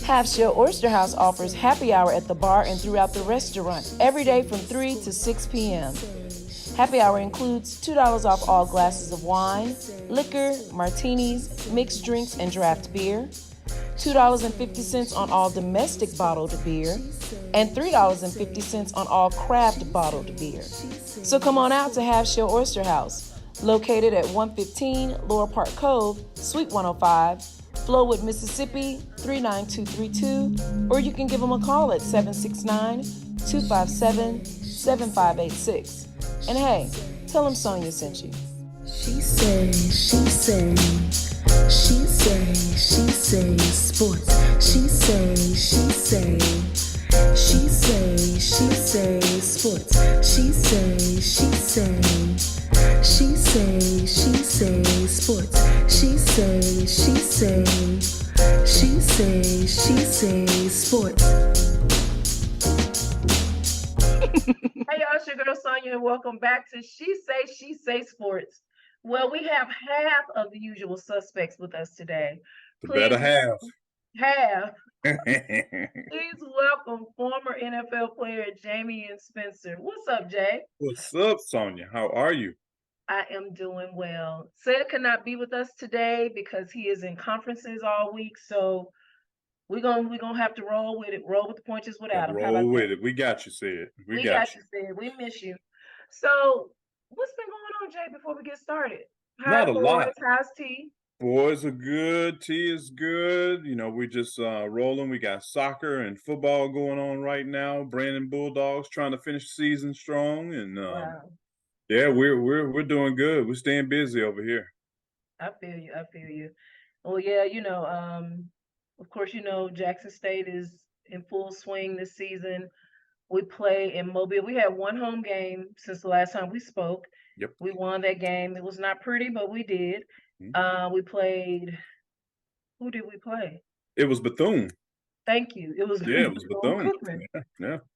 Half Shell Oyster House offers happy hour at the bar and throughout the restaurant every day from 3 to 6 p.m. Happy hour includes $2 off all glasses of wine, liquor, martinis, mixed drinks, and draft beer, $2.50 on all domestic bottled beer, and $3.50 on all craft bottled beer. So come on out to Half Shell Oyster House, located at 115 Lower Park Cove, Suite 105, Flowood, Mississippi, 39232, or you can give them a call at 769-257-7586. And hey, tell them Sonia sent you. She say sports. She say sports. She say sports. She say sports. Hey y'all, it's your girl Sonia, and welcome back to She Say Sports. Well, we have half of the usual suspects with us today. Better half. Please welcome former NFL player Jameion Spencer. What's up, Jay? What's up, Sonia? How are you? I am doing well. Sid cannot be with us today because he is in conferences all week, so we're gonna have to roll with it. Roll with the punches without him. Roll with it. We got you, Sid. We got you, Sid. We miss you. So, what's been going on, Jay? Before we get started, Not a lot. How's T? Boys are good. T is good. You know, we just rolling. We got soccer and football going on right now. Brandon Bulldogs trying to finish the season strong, and Wow. yeah, we're doing good. We're staying busy over here. I feel you. Well, yeah, of course, Jackson State is in full swing this season. We play in Mobile. We had one home game since the last time we spoke. Yep. We won that game. It was not pretty, but we did. Mm-hmm. We played. Who did we play? It was Bethune. Thank you. It was Bethune.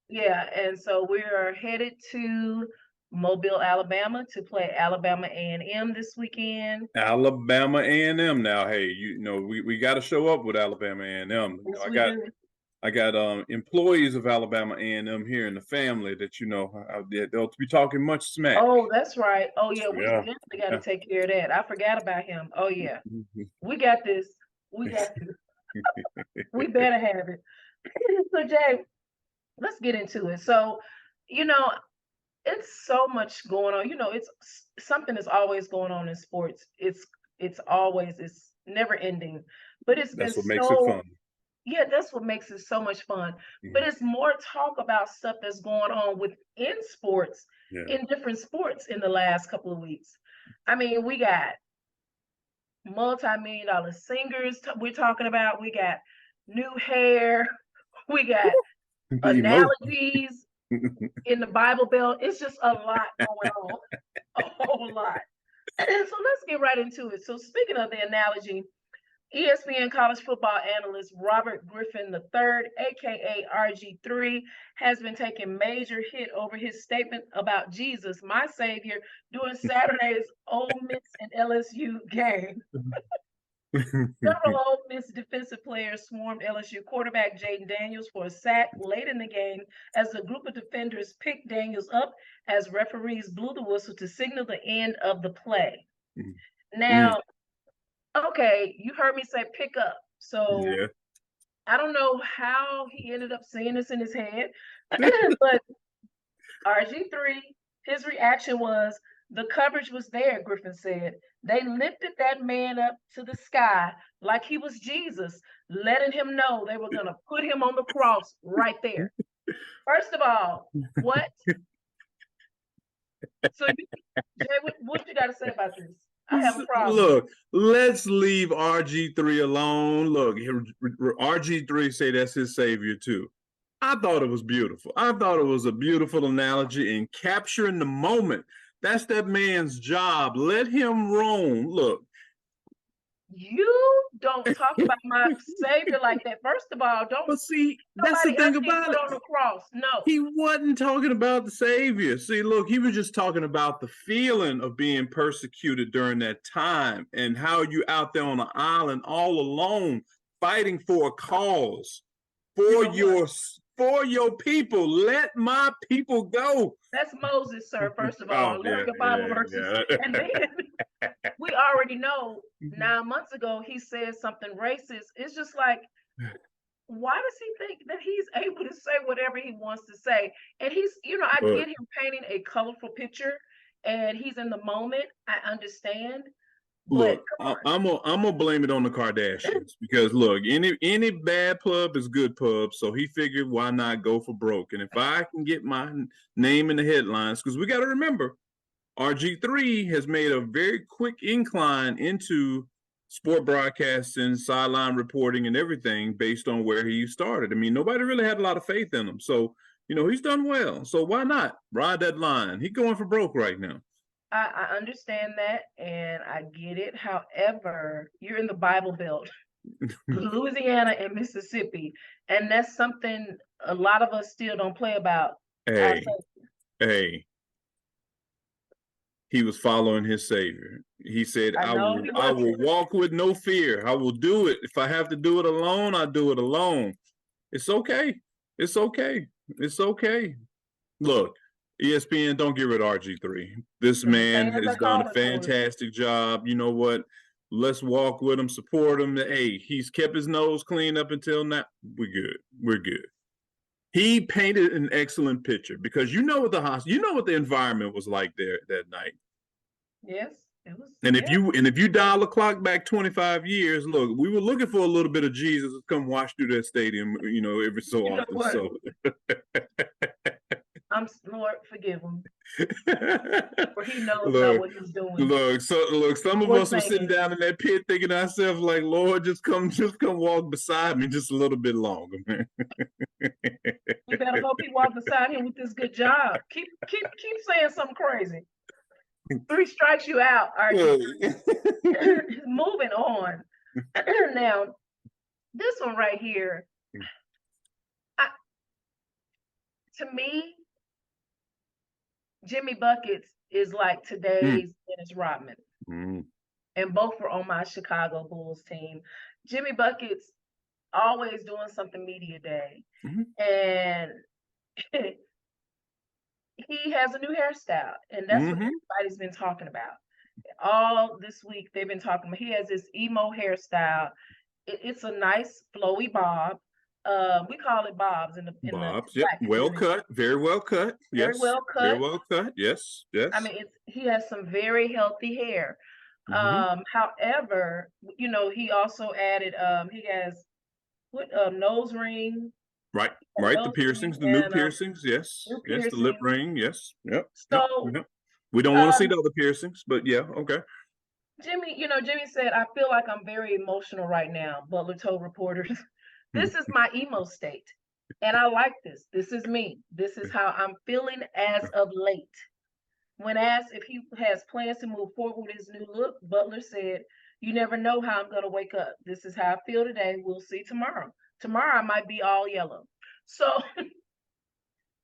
Yeah, and so we are headed to Mobile, Alabama to play Alabama A&M this weekend. Alabama A&M now. Hey, we got to show up with Alabama A&M. Yes, I got employees of Alabama A&M here in the family that they'll be talking much smack. Oh, that's right. Oh yeah, we definitely got to take care of that. I forgot about him. Oh yeah, we got this. We better have it. So Jay, let's get into it. So, it's so much going on. It's something is always going on in sports. It's never ending. But That's what makes it fun. Yeah, that's what makes it so much fun. Mm-hmm. But it's more talk about stuff that's going on within sports, in different sports in the last couple of weeks. I mean, we got multi-million-dollar singers we're talking about. We got new hair. We got analogies in the Bible Belt. It's just a lot going on, a whole lot. And so let's get right into it. So speaking of the analogy, ESPN College Football Analyst Robert Griffin III, aka RG3, has been taking major hit over his statement about Jesus, my savior, during Saturday's Ole Miss and LSU game. Several Ole Miss defensive players swarmed LSU quarterback Jaden Daniels for a sack late in the game as a group of defenders picked Daniels up as referees blew the whistle to signal the end of the play. Now, okay, you heard me say pick up. So I don't know how he ended up saying this in his head, but RG3, his reaction was, the coverage was there, Griffin said. They lifted that man up to the sky like he was Jesus, letting him know they were going to put him on the cross right there. First of all, what? So, Jay, what you got to say about this? I have a problem. Look, let's leave RG3 alone. Look, RG3 say that's his savior too. I thought it was beautiful. I thought it was a beautiful analogy in capturing the moment. That's that man's job. Let him roam. Look. You don't talk about my savior like that. First of all, don't. But see, that's the thing about it. On the cross. No, he wasn't talking about the savior. See, look, he was just talking about the feeling of being persecuted during that time and how you out there on an island all alone fighting for a cause, for your people. Let my people go. That's Moses, sir, first of Oh, all. Learn yeah, your Bible yeah, verses. yeah. And then we already know 9 months ago he said something racist. It's just like, why does he think that he's able to say whatever he wants to say? And he's, I get him painting a colorful picture and he's in the moment. I understand. But Look, I'm gonna blame it on the Kardashians because look, any bad pub is good pub. So he figured, why not go for broke? And if I can get my name in the headlines, because we got to remember, RG3 has made a very quick incline into sport broadcasting, sideline reporting, and everything based on where he started. I mean, nobody really had a lot of faith in him. So, he's done well. So why not ride that line? He's going for broke right now. I understand that and I get it. However, you're in the Bible Belt, Louisiana and Mississippi, and that's something a lot of us still don't play about. Hey. He was following his Savior. He said, I will walk with no fear. I will do it. If I have to do it alone, I do it alone. It's okay. It's okay. It's okay. Look, ESPN, don't get rid of RG3. This man has done a fantastic job. You know what? Let's walk with him, support him. Hey, he's kept his nose clean up until now. We're good. We're good. He painted an excellent picture because you know what the environment was like there that night. Yes, it was. And if you dial the clock back 25 years, look, we were looking for a little bit of Jesus to come wash through that stadium, every so often. So Lord, forgive him. For he knows not what he's doing. Look, some of us were sitting down in that pit thinking to ourselves, like, Lord, just come walk beside me just a little bit longer, man. We better hope he walked beside him with this good job. Keep saying something crazy. 3 strikes you out, RG. Moving on. Now, this one right here, to me, Jimmy Buckets is like today's Dennis Rodman. And both were on my Chicago Bulls team. Jimmy Buckets always doing something media day. And he has a new hairstyle. And that's what everybody's been talking about. All this week, they've been talking about, he has this emo hairstyle. It's a nice flowy bob. We call it bobs in the bobs. Yep, well cut, very well cut. Yes, very well cut. Yes. I mean, he has some very healthy hair. However, he also added he has nose ring. Right. The piercings, the new piercings. Yes, yes, the lip ring. Yes, yep. So we don't want to see the other piercings, but yeah, okay. Jimmy said, "I feel like I'm very emotional right now." Butler told reporters. This is my emo state, and I like this. This is me. This is how I'm feeling as of late. When asked if he has plans to move forward with his new look, Butler said, "You never know how I'm going to wake up. This is how I feel today. We'll see tomorrow. Tomorrow I might be all yellow." So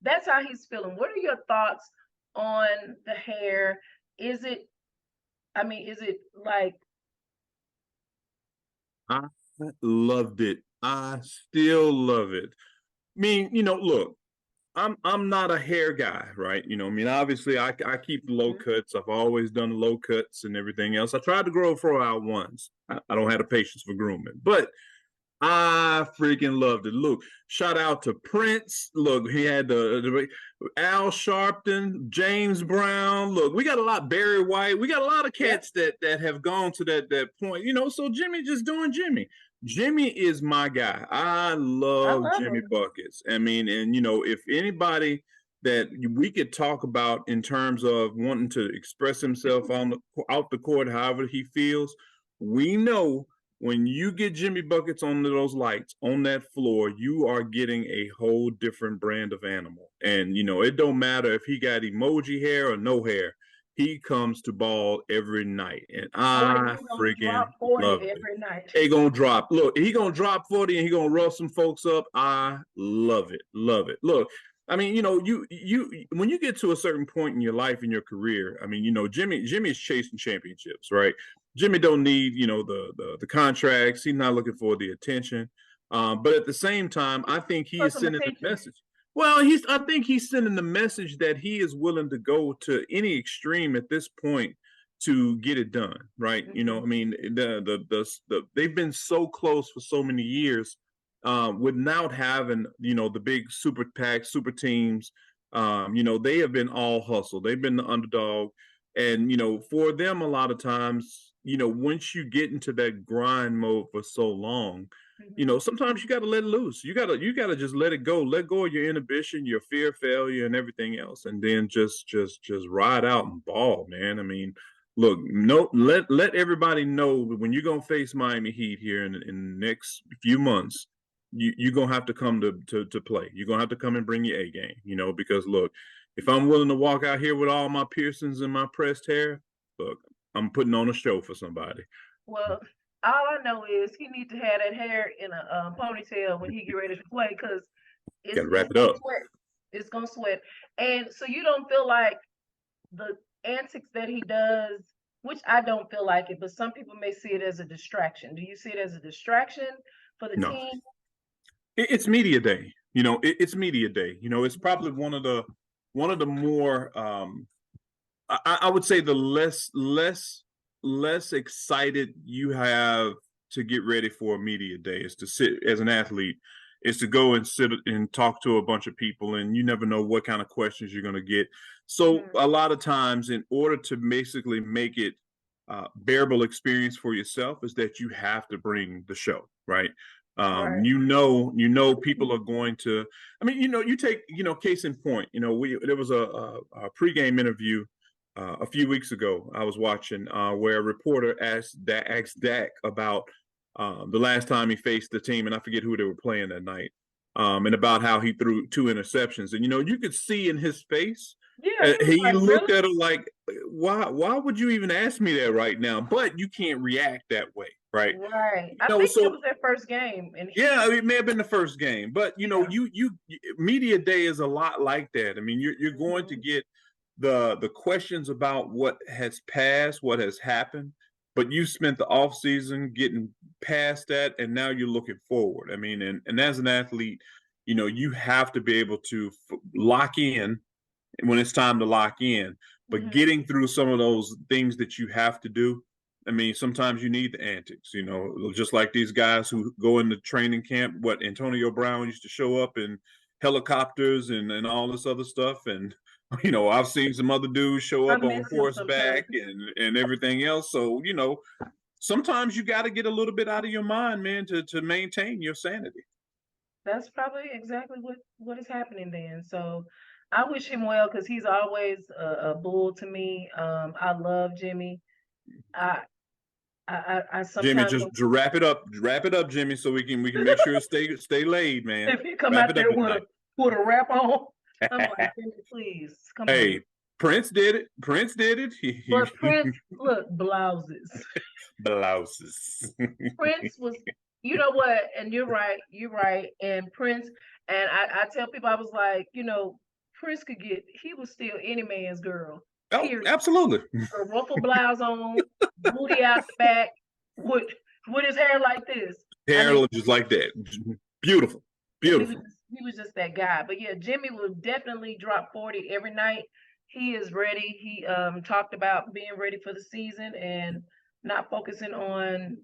that's how he's feeling. What are your thoughts on the hair? Is it like... I loved it. I still love it. I mean, look, I'm not a hair guy, right? Obviously I keep the low cuts. I've always done low cuts and everything else. I tried to grow a fro out once. I don't have the patience for grooming, but I freaking loved it. Look, shout out to Prince. Look, he had the Al Sharpton, James Brown. Look, we got a lot, Barry White. We got a lot of cats that have gone to that point, so Jimmy just doing Jimmy. Jimmy is my guy. I love Jimmy Buckets. I mean, and if anybody that we could talk about in terms of wanting to express himself out the court, however he feels, we know when you get Jimmy Buckets on those lights on that floor, you are getting a whole different brand of animal. And it don't matter if he got emoji hair or no hair. He comes to ball every night, and I freaking love it. Every night. He gonna drop. Look, he gonna drop 40, and he gonna rough some folks up. I love it. Love it. Look, I mean, you when you get to a certain point in your life, in your career, I mean, Jimmy is chasing championships, right? Jimmy don't need, the contracts. He's not looking for the attention. But at the same time, I think he For is some sending the attention. message. Well, I think he's sending the message that he is willing to go to any extreme at this point to get it done, right? I mean, they've been so close for so many years, without having, the big super PAC, super teams. They have been all hustle. They've been the underdog. And, for them, a lot of times, once you get into that grind mode for so long, sometimes you got to let it loose. You gotta just let it go. Let go of your inhibition, your fear of failure, and everything else, and then just ride out and ball, man. I mean, look, no, let everybody know that when you're gonna face Miami Heat here in the next few months, you're gonna have to come to play. You're gonna have to come and bring your A game, because look, if I'm willing to walk out here with all my piercings and my pressed hair, look, I'm putting on a show for somebody. Well, all I know is he needs to have that hair in a ponytail when he get ready to play, because Gotta it's wrap it gonna up. sweat. It's gonna sweat. And so you don't feel like the antics that he does, which I don't feel like it, but some people may see it as a distraction. Do you see it as a distraction for the No. team? It's media day. It's media day. It's probably one of the more, I would say, the less excited you have to get ready for a media day is to sit as an athlete, is to go and sit and talk to a bunch of people, and you never know what kind of questions you're going to get. So a lot of times, in order to basically make it bearable experience for yourself, is that you have to bring the show, right? Right. People are going to, I mean, you take, case in point, there was a pregame interview a few weeks ago I was watching, where a reporter asked Dak about the last time he faced the team, and I forget who they were playing that night, and about how he threw 2 interceptions. And, you could see in his face, Yeah, he like, looked really? at her like, why would you even ask me that right now? But you can't react that way, right? Right. I think that So was their first game, and yeah, it may have been the first game, but you media day is a lot like that. I mean, you're going to get the questions about what has passed, what has happened, but you spent the off season getting past that, and now you're looking forward. I mean, and as an athlete, you have to be able to lock in when it's time to lock in, but getting through some of those things that you have to do. I mean, sometimes you need the antics, just like these guys who go into training camp. What Antonio Brown used to show up in helicopters and all this other stuff. And, I've seen some other dudes show I up on miss him horseback sometimes. and everything else. So, sometimes you got to get a little bit out of your mind, man, to maintain your sanity. That's probably exactly what is happening then. So I wish him well, because he's always a bull to me. I love Jimmy. I Jimmy, sometimes just to wrap it up, Jimmy, so we can make sure it stay laid, man. if he come Wrap out it up there tonight. with a wrap on, I'm like, Jimmy, please come Hey, on. Prince did it. But Prince, look, blouses. Blouses. Prince was, you know what? And you're right. And Prince, and I tell people, I was like, Prince he was still any man's girl. Oh, Period. absolutely. A ruffled blouse on, booty out the back, with his hair like this. Hair just like that. Beautiful. He Beautiful. was just that guy. But yeah, Jimmy will definitely drop 40 every night. He is ready. He talked about being ready for the season and not focusing on,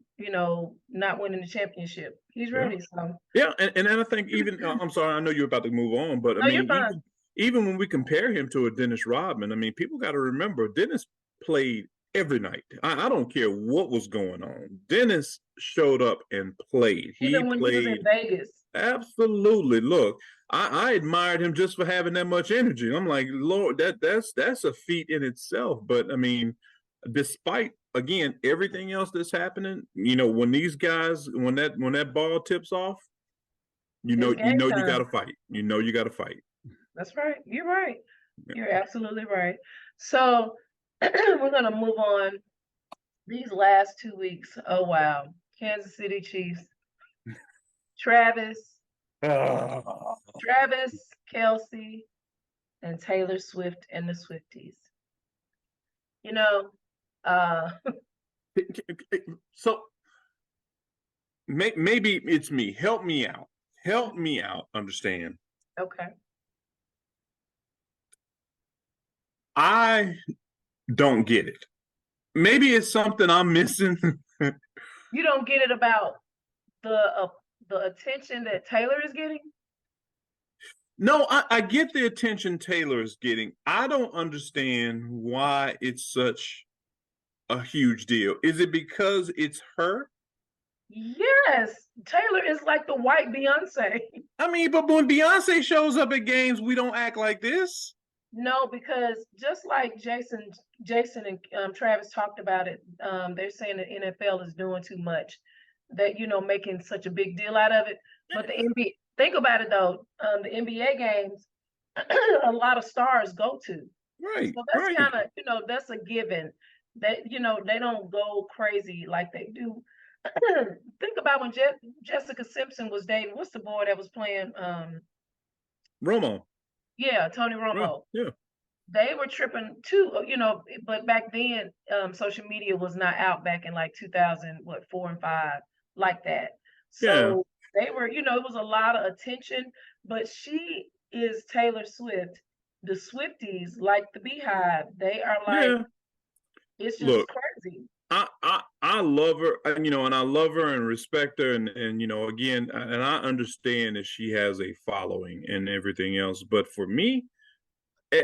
not winning the championship. He's ready. So Yeah, and I think even I'm sorry, I know you're about to move on, but I no, you're mean, fine. even when we compare him to a Dennis Rodman, I mean, people got to remember Dennis played every night. I don't care what was going on. Dennis showed up and played. Even when he was in Vegas. Absolutely. Look, I admired him just for having that much energy. I'm like, Lord, that's a feat in itself. But I mean, despite again everything else that's happening, when these guys, when that ball tips off, you got to fight. You got to fight. That's right. You're right. You're absolutely right. So we're gonna move on. These last 2 weeks. Oh wow. Kansas City Chiefs. Travis. Travis Kelce and Taylor Swift and the Swifties. You know, So maybe it's me. Help me out. Help me out. Understand. okay. I don't get it. Maybe it's something I'm missing. You don't get it about the attention that Taylor is getting? No, I get the attention Taylor is getting. I don't understand why it's such a huge deal. Is it because it's her? Yes. Taylor is like the white Beyonce. I mean, but when Beyonce shows up at games, we don't act like this. No, because just like Jason and Travis talked about it, they're saying the NFL is doing too much, that making such a big deal out of it. But the NBA, think about it though, the NBA games, a lot of stars go to. Right. So that's Right. kind of that's a given. That they don't go crazy like they do. Think about when Jessica Simpson was dating. What's the boy that was playing? Romo. Yeah, Tony Yeah. Romo. Yeah. They were tripping too, but back then, social media was not out back in like 2004 and 5 like that. So they were, it was a lot of attention, but she is Taylor Swift. The Swifties, like the Beehive, they are like, Yeah. it's just Look, crazy. I love her, and I love her and respect her, and again, and I understand that she has a following and everything else, but for me,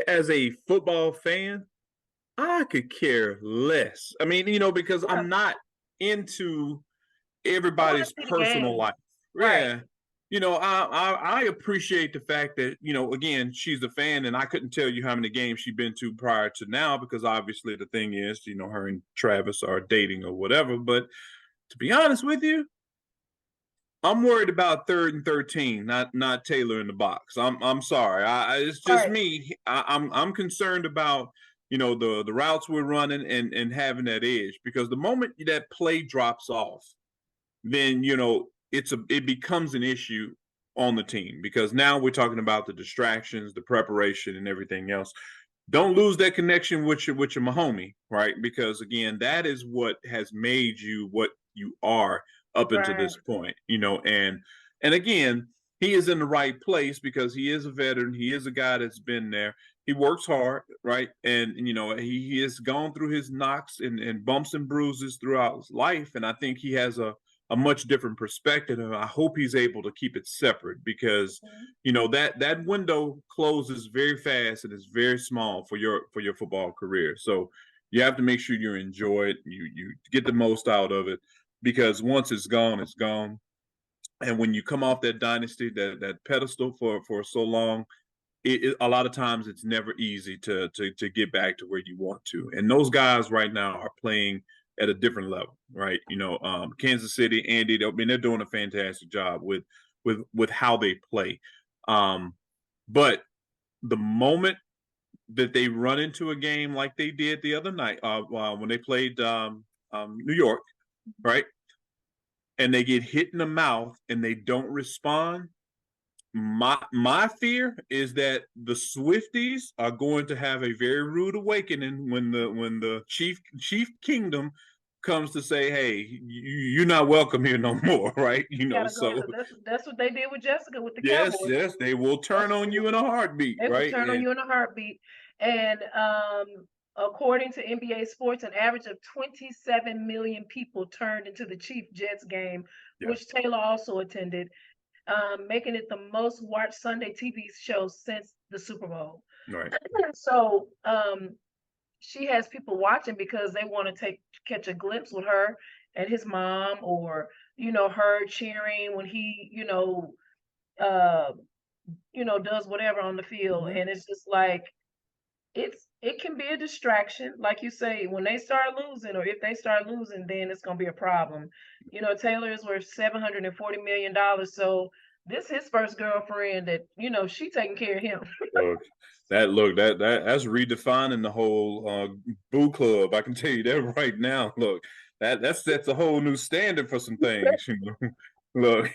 as a football fan, I could care less. I mean, because Yeah. I'm not into I wanna everybody's see the personal game. life. Right. Yeah. I appreciate the fact that, again, she's a fan, and I couldn't tell you how many games she's been to prior to now, because obviously the thing is, her and Travis are dating or whatever. But to be honest with you, I'm worried about 3rd and 13, not Taylor in the box. I'm sorry. It's just Right. me. I'm concerned about the routes we're running and having that edge, because the moment that play drops off, then it becomes an issue on the team, because now we're talking about the distractions, the preparation, and everything else. Don't lose that connection with your homie, right? Because again, that is what has made you what you are up until this point, and again, he is in the right place because he is a veteran. He is a guy that's been there. He works hard, right? And he has gone through his knocks and bumps and bruises throughout his life. And I think he has a much different perspective. And I hope he's able to keep it separate, because that window closes very fast and is very small for your football career. So you have to make sure you enjoy it, you get the most out of it, because once it's gone, it's gone. And when you come off that dynasty, that pedestal for so long, a lot of times it's never easy to get back to where you want to. And those guys right now are playing at a different level, right? Kansas City, Andy, they're doing a fantastic job with how they play. But the moment that they run into a game like they did the other night, when they played New York, right? And they get hit in the mouth and they don't respond. My fear is that the Swifties are going to have a very rude awakening when the chief kingdom comes to say, "Hey, you're not welcome here no more," right? So that's what they did with Jessica with the yes, Cowboys. yes, they will turn on you in a heartbeat, They right? will turn on you in a heartbeat. And according to NBA Sports, an average of 27 million people turned into the Chiefs-Jets game, which Taylor also attended, making it the most watched Sunday TV show since the Super Bowl. Right. So she has people watching because they want to catch a glimpse with her and his mom, or her cheering when he does whatever on the field. And it's just like, it can be a distraction, like you say. When they start losing, or if they start losing, then it's gonna be a problem. Taylor is worth $740 million, so this his first girlfriend that she taking care of him. That's redefining the whole boo club. I can tell you that right now. Look, that sets a whole new standard for some things. Look,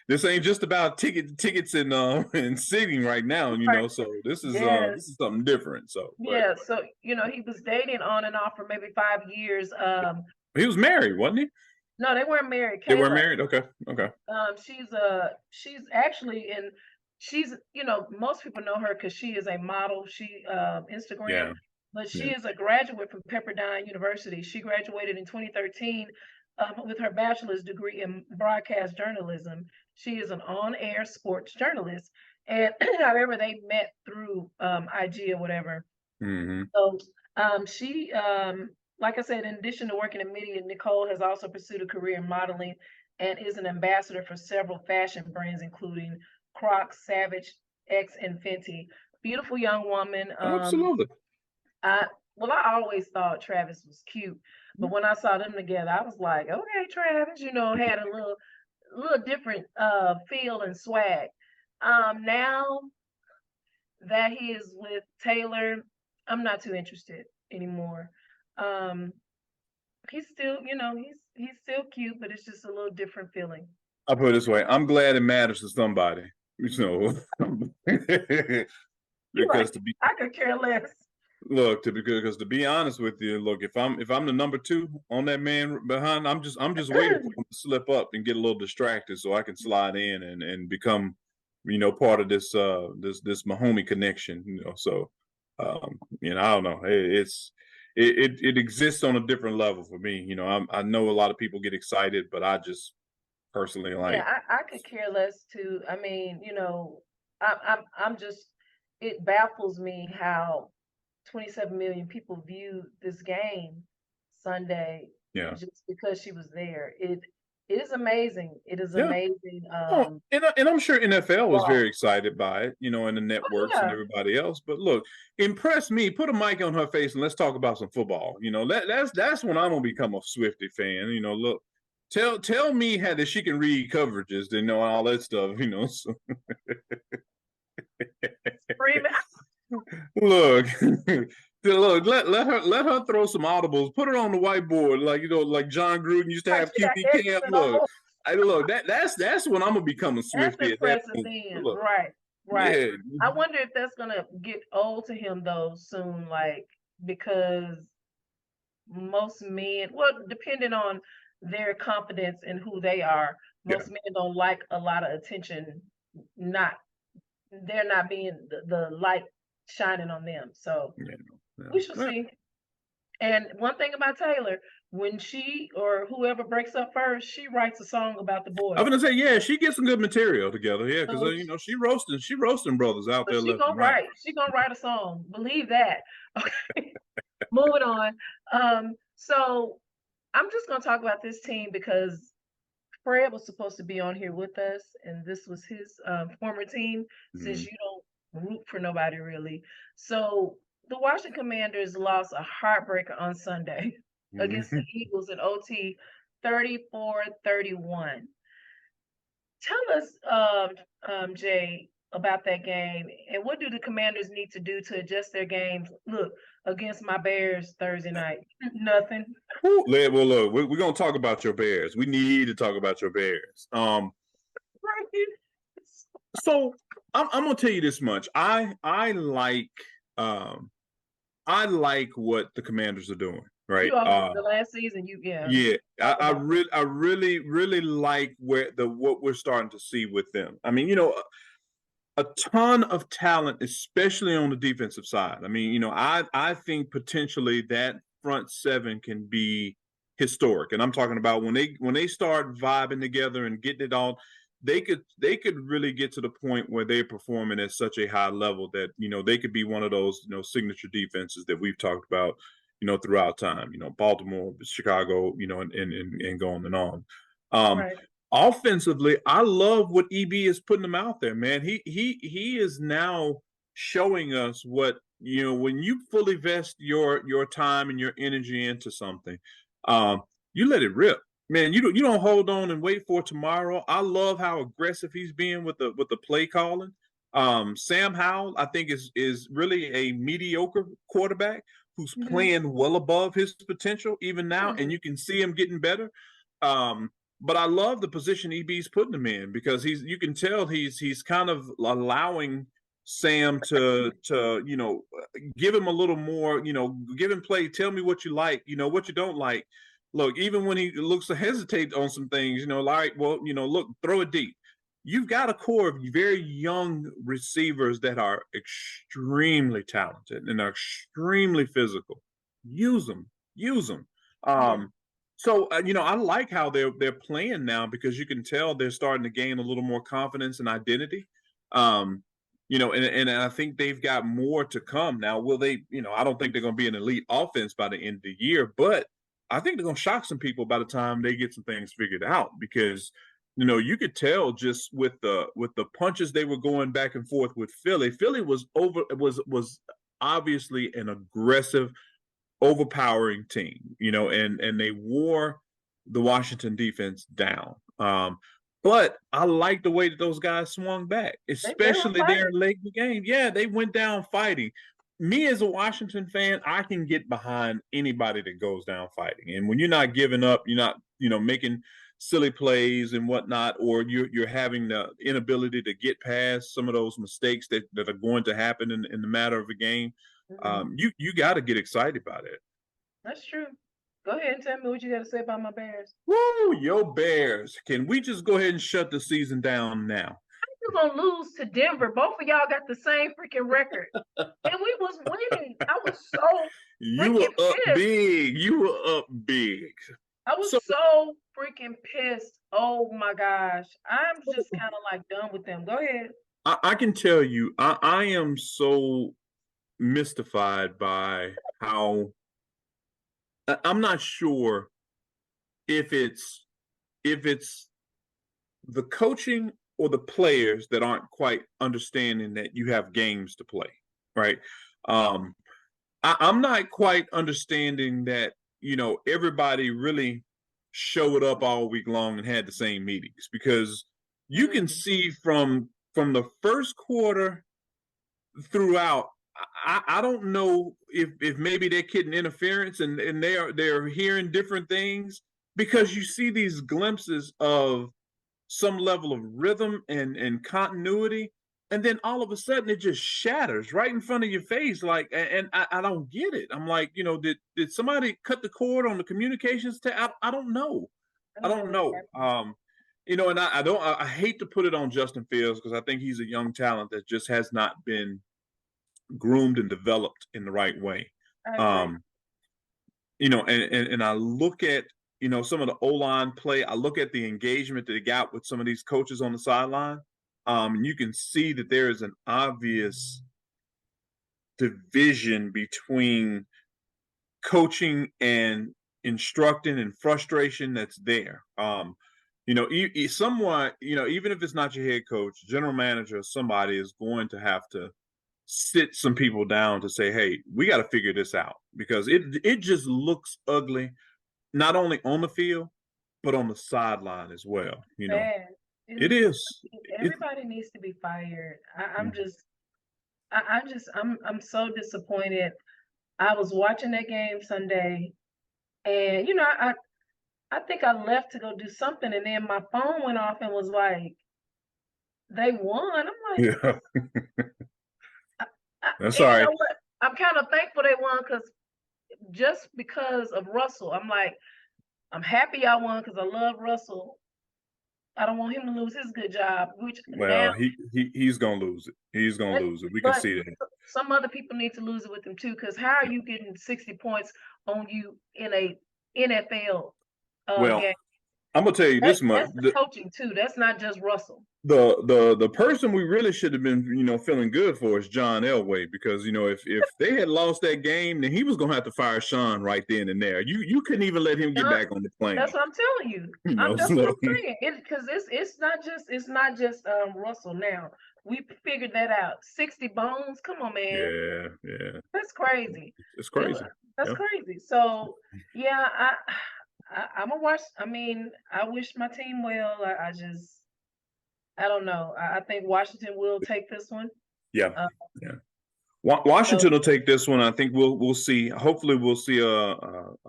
this ain't just about tickets and seating right now, you Right. know. So this is Yes. something different. So, but Yeah. So, he was dating on and off for maybe 5 years. he was married, wasn't he? No, they weren't married. They were Kayla, married. Okay, okay. she's actually in, most people know her because she is a model. She Instagram, Yeah, but she yeah. is a graduate from Pepperdine University. She graduated in 2013 with her bachelor's degree in broadcast journalism. She is an on-air sports journalist, and however they met through IG or whatever. Mm-hmm. So she, like I said, in addition to working in media, Nicole has also pursued a career in modeling and is an ambassador for several fashion brands, including Crocs, Savage X, and Fenty. Beautiful young woman. Absolutely. I always thought Travis was cute, but when I saw them together, I was like, okay, Travis, had a little different feel and swag. Now that he is with Taylor, I'm not too interested anymore. Um, he's still, he's still cute, but it's just a little different feeling. I'll put it this way: I'm glad it matters to somebody. You know, You're because like, to be I could care less. look because to be honest with you, look, if I'm the number two on that man behind, I'm just waiting for him to slip up and get a little distracted so I can slide in and become, part of this Mahomie connection. So I don't know. It exists on a different level for me. I know a lot of people get excited, but I just personally Yeah, like, I could care less too. I mean, I'm just, it baffles me how 27 million people viewed this game Sunday yeah. just because she was there. It is amazing. It is Yeah. amazing. Oh, and I'm sure NFL was Wow. very excited by it, and the Oh networks and yeah. everybody else. But look, impress me. Put a mic on her face and let's talk about some football. That's when I'm gonna become a Swiftie fan. Look, tell me how that she can read coverages, all that stuff. So. Screaming. Look, look, let her throw some audibles. Put her on the whiteboard, like John Gruden used to Like have she got QB camp. excellent Look, on. that's when I'm gonna become a That's Swiftie at that impressive point. then. Look, Right. Right. yeah, I wonder if that's gonna get old to him though soon, like because most men, well, depending on their confidence in who they are, yeah, most men don't like a lot of attention, not they're not being the light shining on them. So yeah, no, we shall yeah. see. And one thing about Taylor, when she or whoever breaks up first, she writes a song about the I'm boys. gonna say, yeah, she gets some good material together, yeah, because So, she roasting brothers out so there she left gonna and right. write. She gonna write a song. Believe that. Okay. Moving on. So I'm just gonna talk about this team because Fred was supposed to be on here with us, and this was his former team. Since Mm-hmm. you don't root for nobody really, so the Washington Commanders lost a heartbreaker on Sunday against the Eagles in OT, 34-31. Tell us, Jay, about that game, and what do the Commanders need to do to adjust their games? Look, against my Bears Thursday night, nothing. Well, look, we're gonna talk about your Bears. We need to talk about your Bears. Right? So I'm gonna tell you this much. I like what the Commanders are doing. Right. You all the last season, Yeah, talk about that. I really like what we're starting to see with them. I mean, a ton of talent, especially on the defensive side. I mean, I think potentially that front seven can be historic. And I'm talking about when they start vibing together and getting it all, they could really get to the point where they're performing at such a high level that, they could be one of those, signature defenses that we've talked about, throughout time, Baltimore, Chicago, and going and on. Right. Offensively, I love what EB is putting them out there, man. He is now showing us what, when you fully vest your time and your energy into something, you let it rip. Man, you don't hold on and wait for tomorrow. I love how aggressive he's being with the play calling. Sam Howell, I think, is really a mediocre quarterback who's Mhm. playing well above his potential even now, and Mhm. you can see him getting better. But I love the position EB's putting him in because you can tell he's kind of allowing Sam to give him a little more, give him play. Tell me what you like, what you don't like. Look, even when he looks to hesitate on some things, like, well, look, throw it deep. You've got a core of very young receivers that are extremely talented and are extremely physical. Use them. So, I like how they're playing now because you can tell they're starting to gain a little more confidence and identity. And I think they've got more to come. Now, will they, I don't think they're going to be an elite offense by the end of the year, but I think they're going to shock some people by the time they get some things figured out because, you could tell just with the punches they were going back and forth with Philly. Philly was obviously an aggressive, overpowering team, and they wore the Washington defense down. But I like the way that those guys swung back, especially there late in the game. Yeah, they went down fighting. Me as a Washington fan, I can get behind anybody that goes down fighting. And when you're not giving up, you're not, making silly plays and whatnot, or you're having the inability to get past some of those mistakes that are going to happen in the matter of a game. You got to get excited about it. That's true. Go ahead and tell me what you got to say about my Bears. Woo, your Bears. Can we just go ahead and shut the season down now? You're going to lose to Denver. Both of y'all got the same freaking record. And we was winning. I was so You were up pissed. big. You were up big. I was so freaking pissed. Oh, my gosh. I'm just kind of like done with them. Go ahead. I can tell you, I am so mystified by how I'm not sure if it's the coaching or the players that aren't quite understanding that you have games to play, right? I'm not quite understanding that, everybody really showed up all week long and had the same meetings because you can see from the first quarter throughout. I don't know if maybe they're getting interference and they're hearing different things because you see these glimpses of some level of rhythm and continuity, and then all of a sudden it just shatters right in front of your face. Like, and I don't get it. I'm like, did somebody cut the cord on the communications? I don't know. I don't know. And I hate to put it on Justin Fields because I think he's a young talent that just has not been groomed and developed in the right way. And I look at, some of the O-line play. I look at the engagement that they got with some of these coaches on the sideline. And you can see that there is an obvious division between coaching and instructing and frustration that's there. Somewhat, even if it's not your head coach, general manager, somebody is going to have to sit some people down to say, hey, we got to figure this out because it just looks ugly, not only on the field, but on the sideline as well. It is. Everybody needs to be fired. I'm so disappointed. I was watching that game Sunday and, I think I left to go do something and then my phone went off and was like, they won. I'm like, yeah. That's all right. You know what? I'm kind of thankful they won because of Russell. I'm like, I'm happy y'all won because I love Russell. I don't want him to lose his good job. He's gonna lose it. He's gonna lose it. We can see that. Some other people need to lose it with him too. Because how are you getting 60 points on you in a NFL game? I'm gonna tell you this much. That's the coaching too. That's not just Russell. The person we really should have been feeling good for is John Elway because if they had lost that game, then he was gonna have to fire Sean right then and there. You couldn't even let him get back on the plane. That's what I'm telling you. That's what I'm saying. Because it's not just Russell now. We figured that out. 60 bones. Come on, man. Yeah. That's crazy. It's crazy. That's crazy. So yeah, I'm a watch. I mean, I wish my team well. I don't know. I think Washington will take this one. Yeah. Washington will take this one. I think we'll see. Hopefully, we'll see a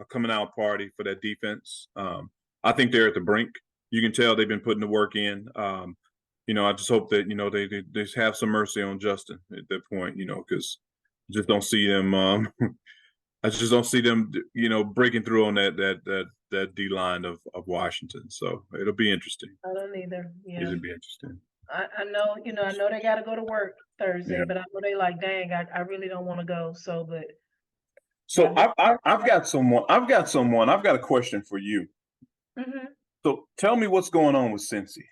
coming out party for that defense. I think they're at the brink. You can tell they've been putting the work in. I just hope that they just have some mercy on Justin at that point. Because I just don't see them. I just don't see them, breaking through on that D line of Washington. So it'll be interesting. I don't either. Yeah. It'll be interesting. I know, I know they got to go to work Thursday, Yeah. but I know they like, dang, I really don't want to go. So yeah, I've got someone. I've got a question for you. Mm-hmm. So tell me what's going on with Cincinnati.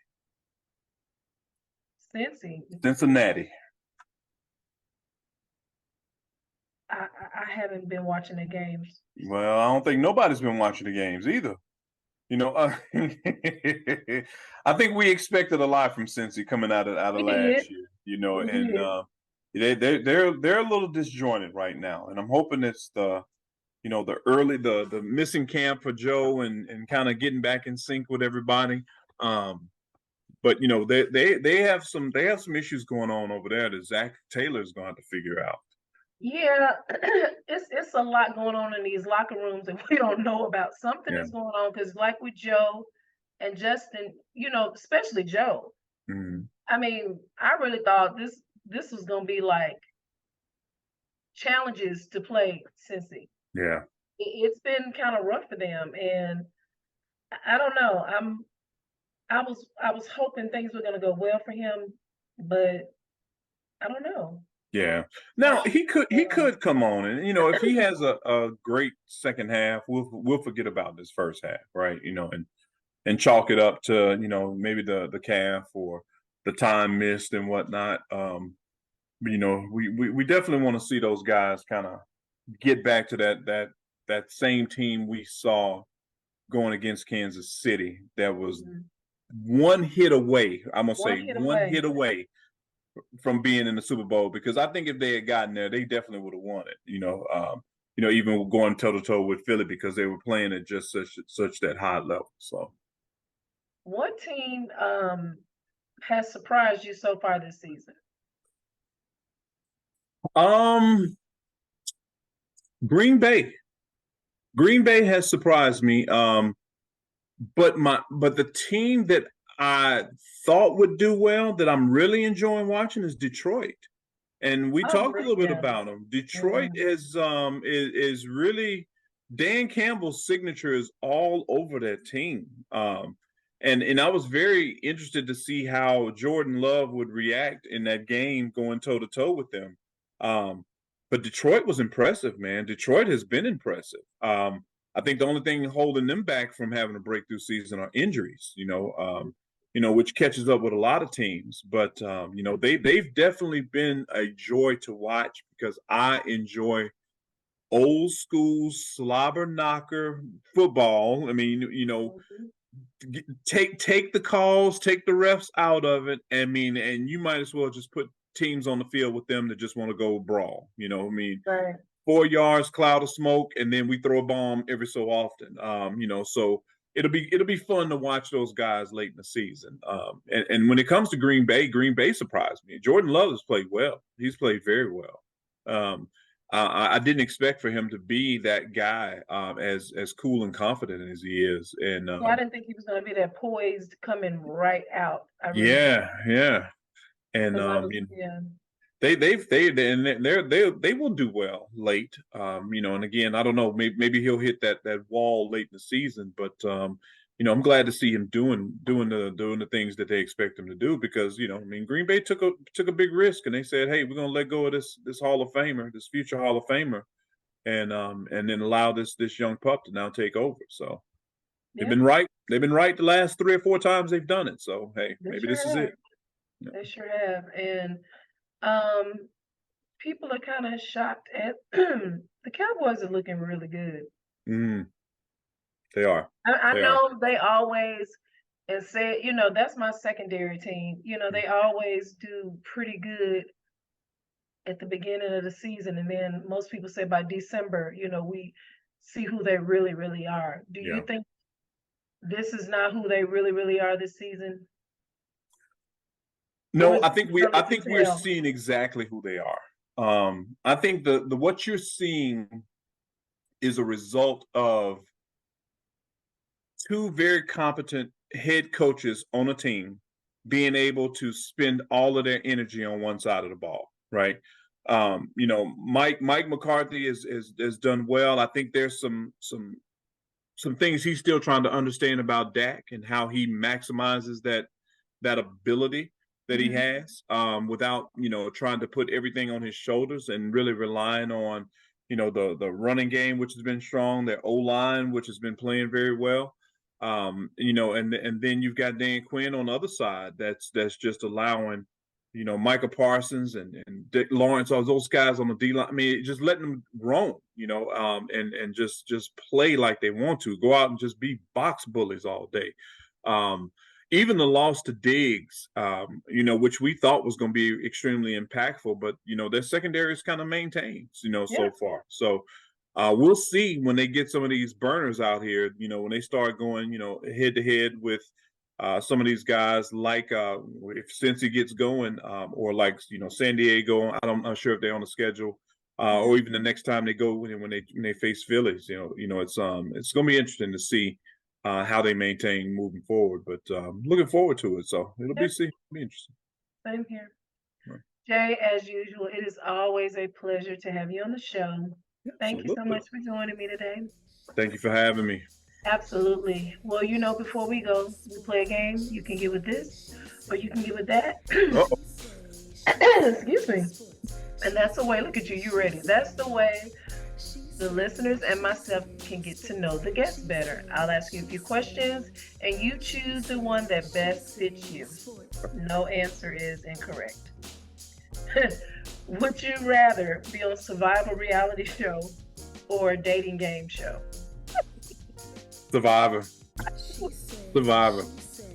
I haven't been watching the games. Well, I don't think nobody's been watching the games either. I think we expected a lot from Cincy coming out of last year. And they're a little disjointed right now, and I'm hoping it's the missing camp for Joe and kind of getting back in sync with everybody. But they have some issues going on over there that Zach Taylor's going to have to figure out. Yeah, it's a lot going on in these locker rooms that we don't know about. Something is going on because, like with Joe and Justin, especially Joe. Mm-hmm. I mean, I really thought this was going to be like challenges to play Cincy. Yeah, it's been kind of rough for them, and I don't know. I was hoping things were going to go well for him, but I don't know. Yeah. Now he could come on and if he has a great second half, we'll forget about this first half, right? And chalk it up to maybe the calf or the time missed and whatnot. We definitely want to see those guys kind of get back to that same team we saw going against Kansas City. That was one hit away. I'm gonna say one hit away from being in the Super Bowl, because I think if they had gotten there, they definitely would have won it. Even going toe to toe with Philly, because they were playing at just such that high level. So, what team has surprised you so far this season? Green Bay. Green Bay has surprised me. But the team that I thought would do well, that I'm really enjoying watching, is Detroit. And we talked a little bit about them. Detroit is really, Dan Campbell's signature is all over that team. And I was very interested to see how Jordan Love would react in that game going toe to toe with them. But Detroit was impressive, man. Detroit has been impressive. I think the only thing holding them back from having a breakthrough season are injuries, which catches up with a lot of teams. But, they've definitely been a joy to watch, because I enjoy old school slobber knocker football. I mean, take the calls, take the refs out of it. And you might as well just put teams on the field with them that just want to go brawl. Right. 4 yards, cloud of smoke, and then we throw a bomb every so often. So it'll be fun to watch those guys late in the season. And when it comes to Green Bay surprised me. Jordan Love has played well. He's played very well. I didn't expect for him to be that guy, as cool and confident as he is. And I didn't think he was going to be that poised coming right out. Yeah. And They will do well late, and again, I don't know, maybe he'll hit that wall late in the season, but I'm glad to see him doing the things that they expect him to do, because Green Bay took a big risk, and they said, hey, we're gonna let go of this Hall of Famer, this future Hall of Famer, and then allow this young pup to now take over. So they've been right the last 3 or 4 times they've done it. So hey, maybe this is it. They sure have. And people are kind of shocked at the Cowboys are looking really good. They are. I know they always, and say, that's my secondary team. They always do pretty good at the beginning of the season, and then most people say by December, we see who they really, really are. Do you think this is not who they really, really are this season? No, I think we're seeing exactly who they are. I think the what you're seeing is a result of 2 very competent head coaches on a team being able to spend all of their energy on one side of the ball, right? Mike McCarthy has done well. I think there's some things he's still trying to understand about Dak and how he maximizes that ability that he has, without trying to put everything on his shoulders and really relying on the running game, which has been strong, their O-line, which has been playing very well. And then you've got Dan Quinn on the other side that's just allowing Micah Parsons and Dick Lawrence, all those guys on the D line. I mean, just letting them roam, and just play like they want to, go out and just be box bullies all day. Even the loss to Diggs, which we thought was going to be extremely impactful, but their secondary is kind of maintained, so far. So we'll see when they get some of these burners out here, when they start going, head to head with some of these guys, like if Cincy gets going, or like San Diego. I'm not sure if they're on the schedule, or even the next time they go when they face Phillies. It's going to be interesting to see how they maintain moving forward. But looking forward to it. So it'll be interesting. Same here. Right. Jay, as usual, it is always a pleasure to have you on the show. Thank you so much for joining me today. Thank you for having me. Absolutely. Well, before we go, we play a game. You can get with this, or you can get with that. Excuse me. And that's the way, look at you, you ready. That's the way the listeners and myself can get to know the guest better. I'll ask you a few questions, and you choose the one that best fits you. No answer is incorrect. Would you rather be on a survival reality show or a dating game show? Survivor.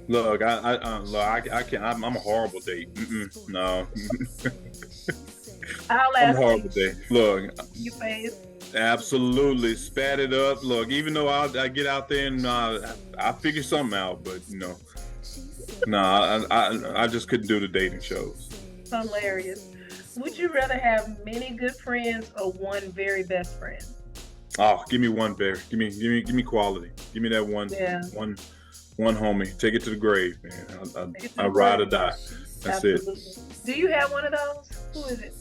Look, I can't. I'm a horrible date. No. I'll I'm ask a horrible date. Look. You face. Absolutely, spat it up. Look, even though I get out there and I figure something out, but I just couldn't do the dating shows. Hilarious. Would you rather have many good friends or one very best friend? Oh, give me one bear. Give me quality. Give me that one homie. Take it to the grave, man. I ride or die. That's Absolutely. it. Do you have one of those? Who is it?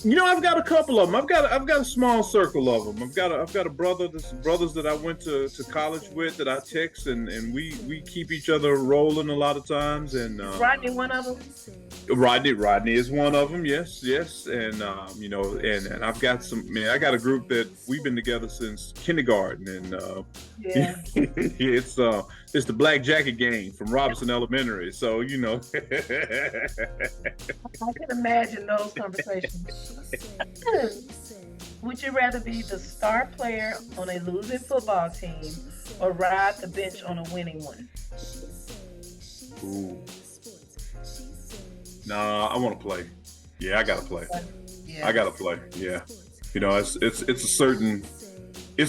I've got a couple of them. I've got a small circle of them. I've got a brother. There's some brothers that I went to college with that I text, and we keep each other rolling a lot of times. And Rodney, one of them. Rodney is one of them. Yes, and and I've got some. Man, I got a group that we've been together since kindergarten, and it's the Black Jacket Gang from Robinson Elementary. So I can imagine those conversations. Would you rather be the star player on a losing football team or ride the bench on a winning one? Ooh. Nah, I want to play. Yeah, I gotta play. Yeah. I gotta play. Yeah, it's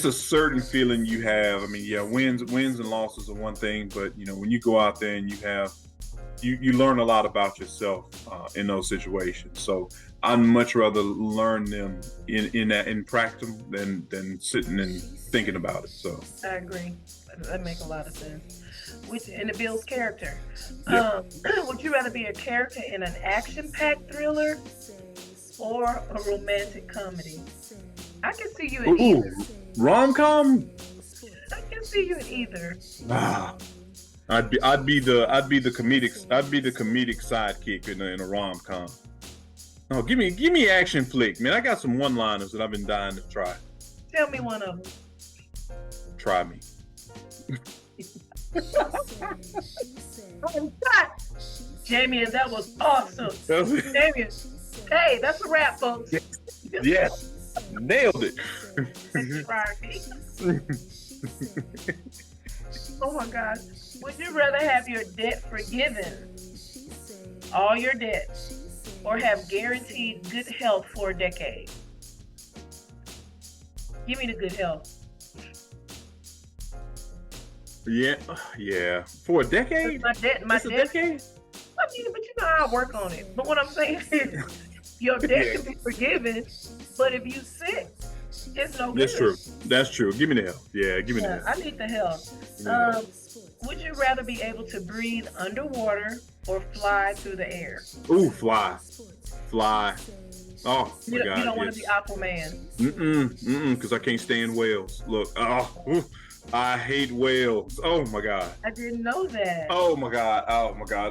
a certain feeling you have. I mean, wins and losses are one thing, but when you go out there and you learn a lot about yourself in those situations. So I'd much rather learn them in practice than sitting and thinking about it. So I agree. That makes a lot of sense. And it builds character. Yep. Would you rather be a character in an action-packed thriller or a romantic comedy? I can see you in either. Rom-com? I can see you in either. I'd be the comedic sidekick in a rom-com. Oh, give me action flick, man. I got some one-liners that I've been dying to try. Tell me one of them. Try me. Oh, God. Jameion, that was awesome. Jameion, hey, that's a wrap, folks. Yes. Nailed it. Try me. Oh my God. Would you rather have your debt forgiven, all your debt, or have guaranteed good health for a decade? Give me the good health. Yeah. For a decade? My debt. A decade? I mean, but you know how I work on it. But what I'm saying is, your debt can be forgiven, but if you sick, it's no good. That's true. Give me the health. Yeah, give me the health. I need the health. Would you rather be able to breathe underwater or fly through the air? Ooh, fly. Oh my God, You don't want yes. to be Aquaman. Because I can't stand whales. Look, I hate whales. Oh my God. I didn't know that. Oh my God.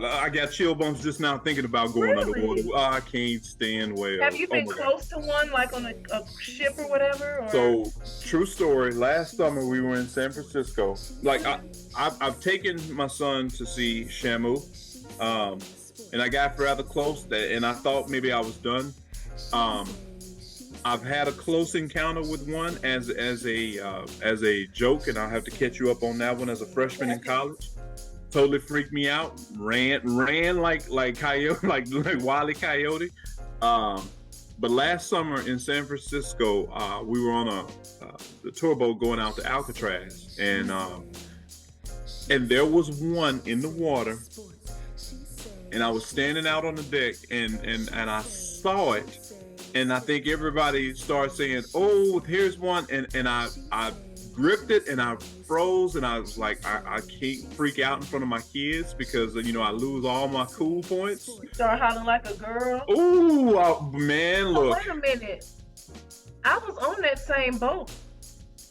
I got chill bumps just now thinking about going underwater. I can't stand whales. Have you been God. close to one, like on a ship or whatever? Or? So, true story. Last summer we were in San Francisco. Like I've taken my son to see Shamu, and I got rather close, and I thought maybe I was done. I've had a close encounter with one as a joke, and I'll have to catch you up on that one as a freshman in college. Totally freaked me out. Ran like coyote, like Wile E. Coyote. But last summer in San Francisco, we were on the tour boat going out to Alcatraz, and there was one in the water, and I was standing out on the deck, and I saw it. And I think everybody started saying, "Oh, here's one," and I gripped it and I froze, and I was like, I can't freak out in front of my kids because I lose all my cool points. You start hollering like a girl. Ooh, man, look. Wait a minute. I was on that same boat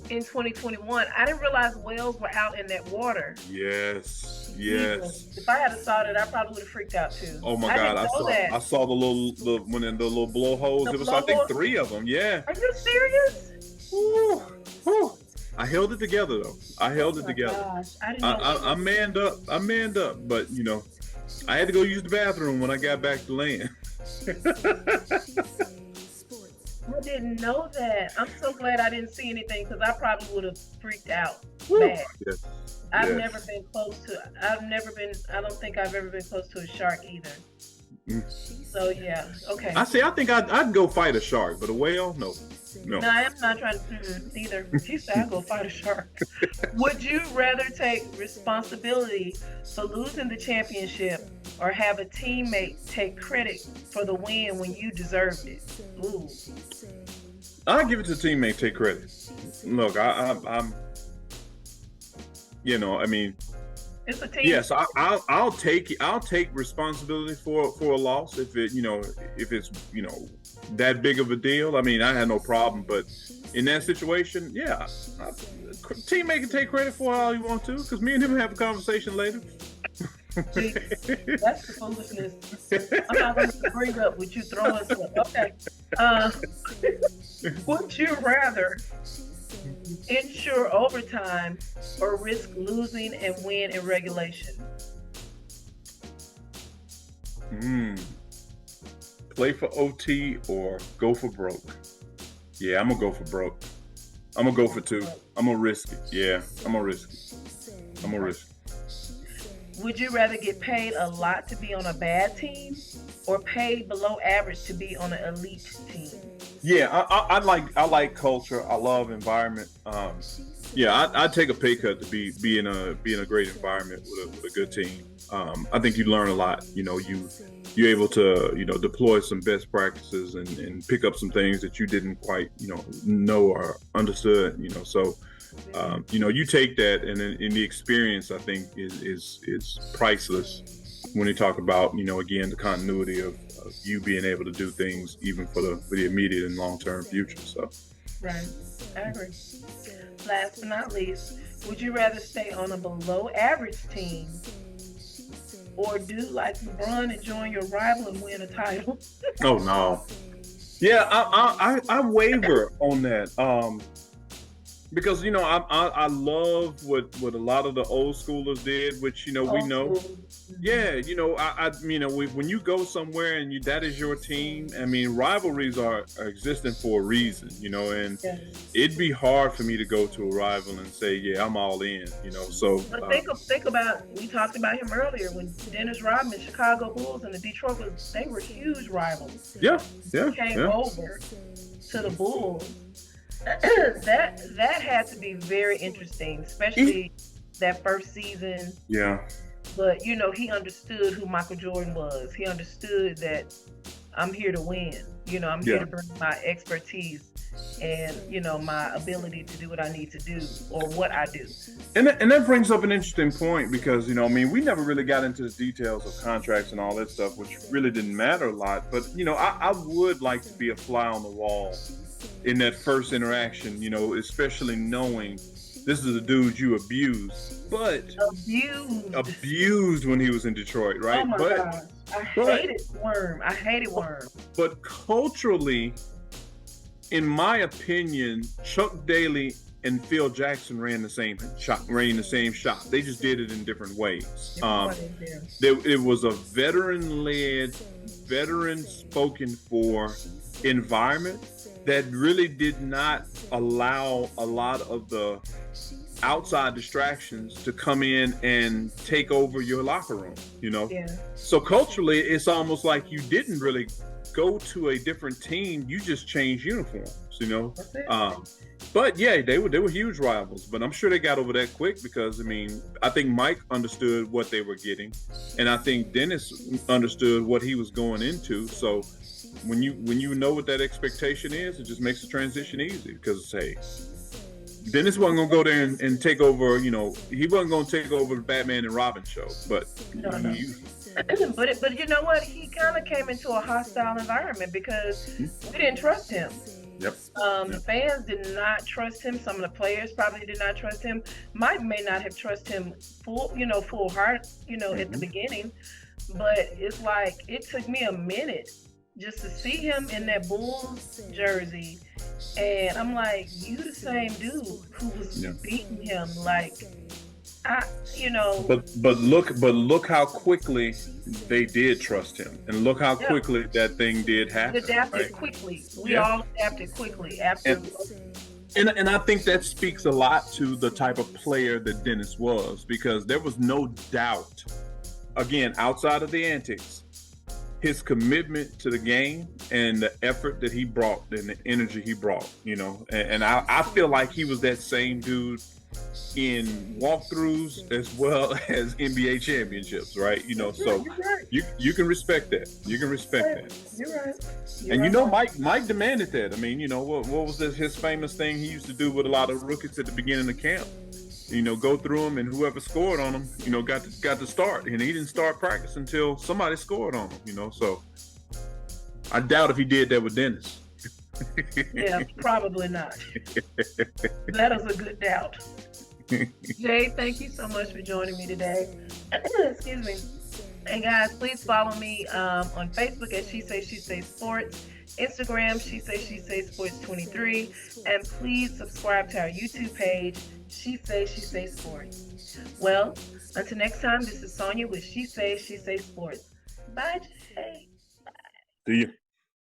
in 2021. I didn't realize whales were out in that water. Yes. If I had saw that, I probably would have freaked out too. Oh my God! I saw the little blowholes. It was I think 3 of them. Yeah. Are you serious? Ooh. I held it together though. I held it together. Gosh, I didn't know. I manned up. But I had to go use the bathroom when I got back to land. I didn't know that. I'm so glad I didn't see anything because I probably would have freaked out bad. Yes. I don't think I've ever been close to a shark either. So yeah, okay. I think I'd go fight a shark, but a whale, no. No, I'm not trying to either. She said I'd go fight a shark. Would you rather take responsibility for losing the championship or have a teammate take credit for the win when you deserved it? Ooh. I'll give it to the teammate, take credit. Look, I'm it's a team. Yes, I'll take responsibility for a loss if it's that big of a deal. I mean, I had no problem, but in that situation, yeah, teammate can take credit for all you want to, because me and him have a conversation later. See, that's the foolishness. I'm not going to bring up what you throwing stuff. Okay. Would you rather ensure overtime or risk losing and win in regulation? Play for OT or go for broke? Yeah, I'm gonna go for broke. I'm gonna go for 2. I'm gonna risk it. Yeah, I'm gonna risk it. Would you rather get paid a lot to be on a bad team or paid below average to be on an elite team? Yeah, I like culture. I love environment. I'd take a pay cut to be in a great environment with a good team. I think you learn a lot. You're able to deploy some best practices and pick up some things that you didn't quite know or understood. So you take that, and in the experience, I think is priceless when you talk about again the continuity of you being able to do things even for the immediate and long-term future. So right, I agree. Last but not least, would you rather stay on a below average team or do like LeBron and join your rival and win a title? Oh no. Yeah, I waver on that. Because I love what a lot of the old schoolers did, which we know. Yeah, when you go somewhere and that is your team. I mean, rivalries are existing for a reason, and it'd be hard for me to go to a rival and say, yeah, I'm all in, So but think about, we talked about him earlier when Dennis Rodman, Chicago Bulls, and the Detroit Bulls, they were huge rivals. Yeah. Came over to the Bulls. that had to be very interesting, especially that first season. Yeah. But he understood who Michael Jordan was. He understood that I'm here to win. I'm here to bring my expertise. and my ability to do what I need to do or what I do. And that brings up an interesting point because, we never really got into the details of contracts and all that stuff, which really didn't matter a lot. But, I would like to be a fly on the wall in that first interaction, especially knowing this is a dude you abused, but abused when he was in Detroit, right? Oh my gosh. I hated Worm. But culturally, in my opinion, Chuck Daly and Phil Jackson ran the same shop. They just did it in different ways. It was a veteran-led, veteran-spoken for environment that really did not allow a lot of the outside distractions to come in and take over your locker room, Yeah. So culturally, it's almost like you didn't really go to a different team. You just changed uniforms, That's it. But yeah, they were huge rivals, but I'm sure they got over that quick because, I think Mike understood what they were getting, and I think Dennis understood what he was going into. So when you know what that expectation is, it just makes the transition easy because, hey, Dennis wasn't going to go there and take over, he wasn't going to take over the Batman and Robin show, but no. But you know what? He kind of came into a hostile environment because we didn't trust him. Yep. The fans did not trust him. Some of the players probably did not trust him. Mike may not have trusted him full heart, at the beginning. But it's like it took me a minute just to see him in that Bulls jersey, and I'm like, you the same dude who was beating him, like, But look how quickly they did trust him, and look how quickly that thing did happen. It adapted quickly. We all adapted quickly. Absolutely. And I think that speaks a lot to the type of player that Dennis was, because there was no doubt, again, outside of the antics, his commitment to the game and the effort that he brought and the energy he brought, and I feel like he was that same dude in walkthroughs as well as NBA championships, right? So you can respect that. You can respect that. You're right. And Mike demanded that. What was his famous thing he used to do with a lot of rookies at the beginning of camp? Go through them, and whoever scored on them, got to start. And he didn't start practice until somebody scored on him. So I doubt if he did that with Dennis. Yeah, probably not. That is a good doubt. Jay, thank you so much for joining me today. Excuse me. And guys, please follow me on Facebook at She Say Sports, Instagram She Say Sports 23, and please subscribe to our YouTube page, She Say Sports. Well, until next time, this is Sonia with She Say Sports. Bye, Jay. Bye. See you.